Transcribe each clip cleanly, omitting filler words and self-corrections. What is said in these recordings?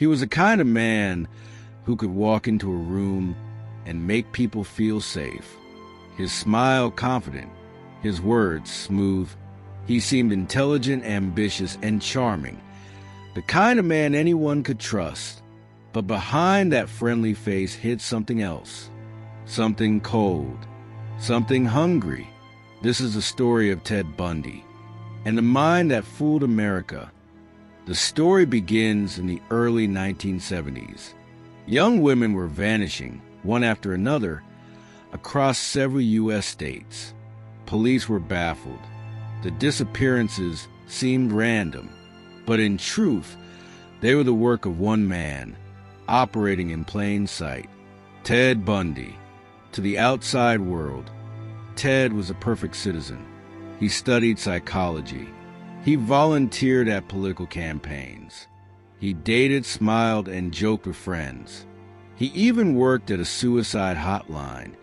He was the kind of man who could walk into a room and make people feel safe. His smile confident, his words smooth. He seemed intelligent, ambitious, and charming. The kind of man anyone could trust. But behind that friendly face hid something else. Something cold. Something hungry. This is the story of Ted Bundy and the mind that fooled America. The story begins in the early 1970s. Young women were vanishing, one after another, across several U.S. states. Police were baffled. The disappearances seemed random, but in truth, they were the work of one man, operating in plain sight. Ted Bundy. To the outside world, Ted was a perfect citizen. He studied psychology. He volunteered at political campaigns. He dated, smiled, and joked with friends. He even worked at a suicide hotline,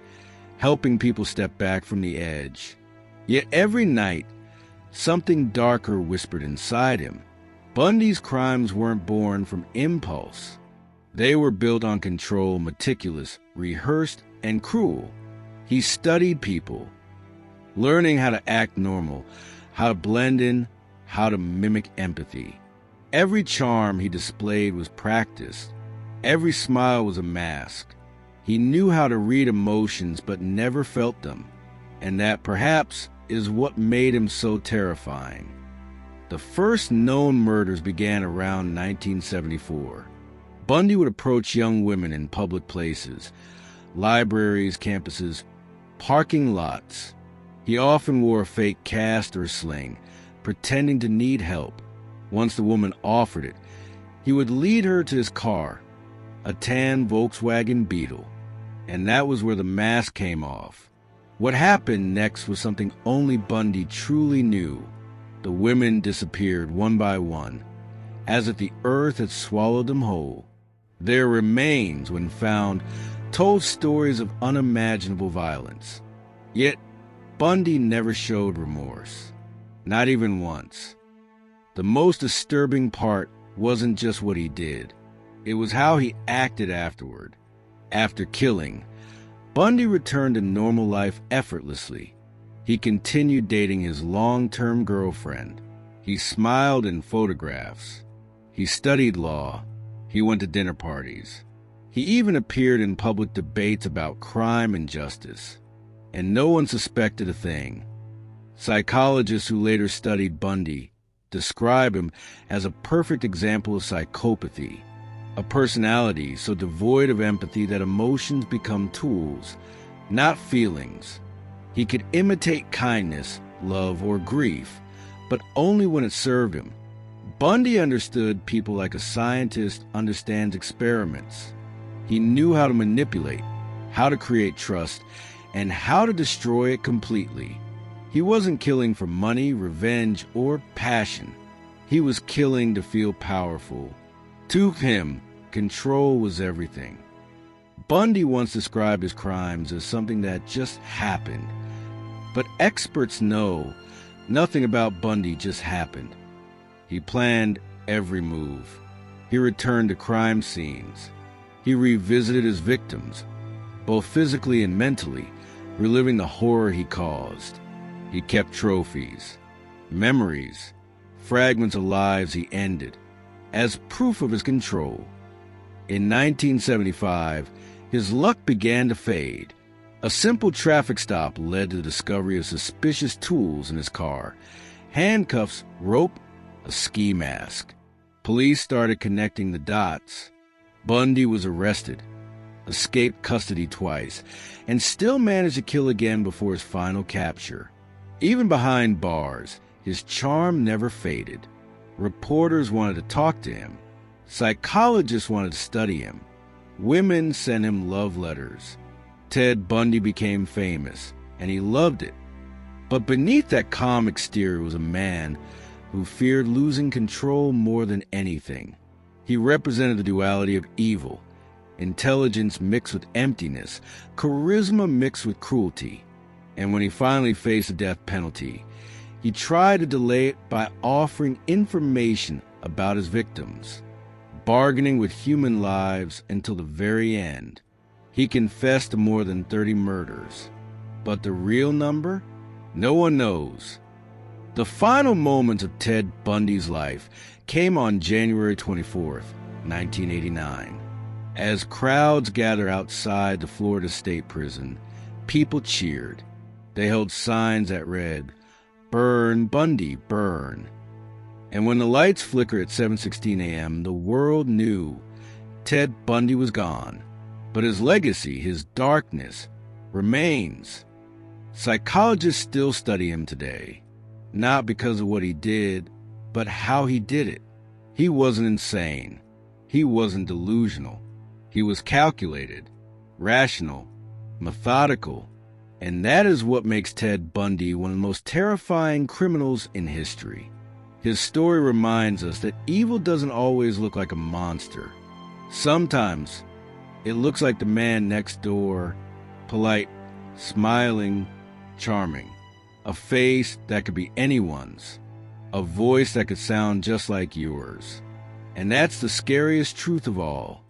helping people step back from the edge. Yet every night, something darker whispered inside him. Bundy's crimes weren't born from impulse. They were built on control, meticulous, rehearsed, and cruel. He studied people, learning how to act normal, how to blend in, how to mimic empathy. Every charm he displayed was practiced. Every smile was a mask. He knew how to read emotions but never felt them, and that perhaps is what made him so terrifying. The first known murders began around 1974. Bundy would approach young women in public places, libraries, campuses, parking lots. He often wore a fake cast or sling, pretending to need help. Once the woman offered it, he would lead her to his car, a tan Volkswagen Beetle, and that was where the mask came off. What happened next was something only Bundy truly knew. The women disappeared one by one, as if the earth had swallowed them whole. Their remains, when found, told stories of unimaginable violence. Yet, Bundy never showed remorse, not even once. The most disturbing part wasn't just what he did. It was how he acted afterward. After killing, Bundy returned to normal life effortlessly. He continued dating his long-term girlfriend. He smiled in photographs. He studied law. He went to dinner parties. He even appeared in public debates about crime and justice. And no one suspected a thing. Psychologists who later studied Bundy describe him as a perfect example of psychopathy, a personality so devoid of empathy that emotions become tools, not feelings. He could imitate kindness, love, or grief, but only when it served him. Bundy understood people like a scientist understands experiments. He knew how to manipulate, how to create trust, and how to destroy it completely. He wasn't killing for money, revenge, or passion. He was killing to feel powerful. To him, control was everything. Bundy once described his crimes as something that just happened. But experts know nothing about Bundy just happened. He planned every move. He returned to crime scenes. He revisited his victims, both physically and mentally, reliving the horror he caused. He kept trophies, memories, fragments of lives he ended, as proof of his control. In 1975, his luck began to fade. A simple traffic stop led to the discovery of suspicious tools in his car: handcuffs, rope, a ski mask. Police started connecting the dots. Bundy was arrested, escaped custody twice, and still managed to kill again before his final capture. Even behind bars, his charm never faded. Reporters wanted to talk to him. Psychologists wanted to study him. Women sent him love letters. Ted Bundy became famous, and he loved it. But beneath that calm exterior was a man who feared losing control more than anything. He represented the duality of evil, intelligence mixed with emptiness, charisma mixed with cruelty. And when he finally faced the death penalty, he tried to delay it by offering information about his victims. bargaining with human lives until the very end. He confessed to more than 30 murders. But the real number? No one knows. The final moments of Ted Bundy's life came on January 24th, 1989. As crowds gathered outside the Florida State Prison, people cheered. They held signs that read, "Burn, Bundy, burn." And when the lights flickered at 7:16 a.m., the world knew Ted Bundy was gone. But his legacy, his darkness, remains. Psychologists still study him today, not because of what he did, but how he did it. He wasn't insane. He wasn't delusional. He was calculated, rational, methodical, and that is what makes Ted Bundy one of the most terrifying criminals in history. His story reminds us that evil doesn't always look like a monster. Sometimes it looks like the man next door, polite, smiling, charming. A face that could be anyone's. A voice that could sound just like yours. And that's the scariest truth of all.